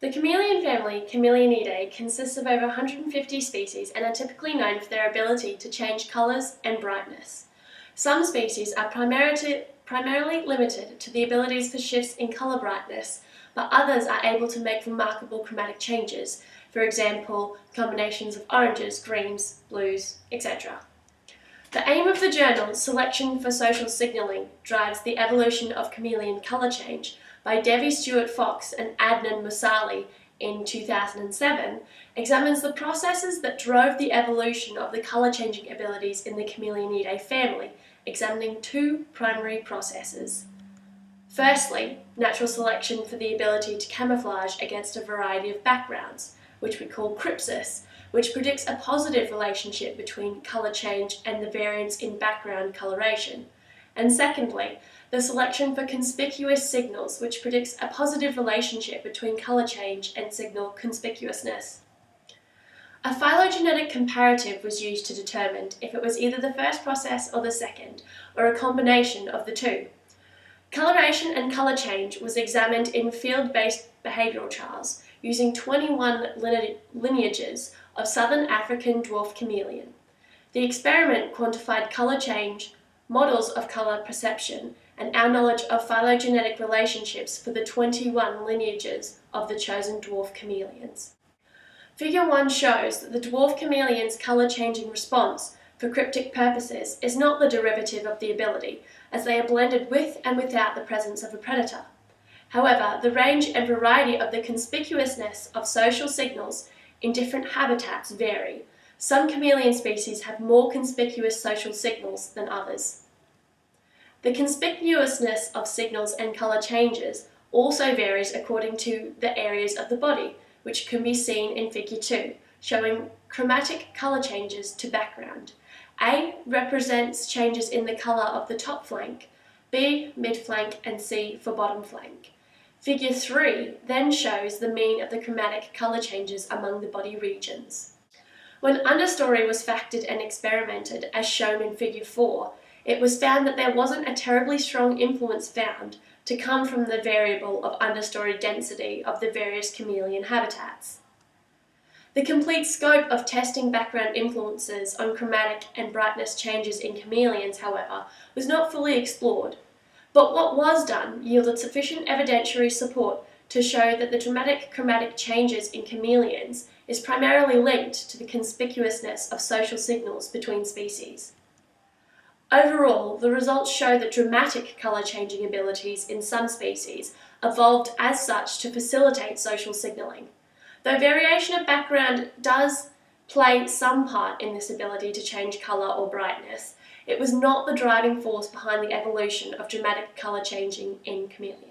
The chameleon family, Chameleonidae, consists of over 150 species and are typically known for their ability to change colours and brightness. Some species are primarily limited to the abilities for shifts in colour brightness, but others are able to make remarkable chromatic changes, for example, combinations of oranges, greens, blues, etc. The aim of the journal, Selection for Social Signalling, drives the evolution of chameleon colour change by Devi Stewart-Fox and Adnan Musali in 2007, examines the processes that drove the evolution of the colour-changing abilities in the Chameleonidae family, examining two primary processes. Firstly, natural selection for the ability to camouflage against a variety of backgrounds, which we call crypsis, which predicts a positive relationship between colour change and the variance in background coloration. And secondly, the selection for conspicuous signals, which predicts a positive relationship between colour change and signal conspicuousness. A phylogenetic comparative was used to determine if it was either the first process or the second, or a combination of the two. Coloration and colour change was examined in field-based behavioural trials using 21 lineages of southern African dwarf chameleon. The experiment quantified colour change, models of colour perception, and our knowledge of phylogenetic relationships for the 21 lineages of the chosen dwarf chameleons. Figure 1 shows that the dwarf chameleon's colour-changing response for cryptic purposes is not the derivative of the ability, as they are blended with and without the presence of a predator. However, the range and variety of the conspicuousness of social signals in different habitats vary. Some chameleon species have more conspicuous social signals than others. The conspicuousness of signals and colour changes also varies according to the areas of the body, which can be seen in Figure 2, showing chromatic colour changes to background. A represents changes in the colour of the top flank, B mid-flank, and C for bottom flank. Figure 3 then shows the mean of the chromatic colour changes among the body regions. When understory was factored and experimented, as shown in Figure 4, it was found that there wasn't a terribly strong influence found to come from the variable of understory density of the various chameleon habitats. The complete scope of testing background influences on chromatic and brightness changes in chameleons, however, was not fully explored, but what was done yielded sufficient evidentiary support to show that the dramatic chromatic changes in chameleons is primarily linked to the conspicuousness of social signals between species. Overall, the results show that dramatic colour-changing abilities in some species evolved as such to facilitate social signalling. Though variation of background does play some part in this ability to change colour or brightness, it was not the driving force behind the evolution of dramatic colour changing in chameleons.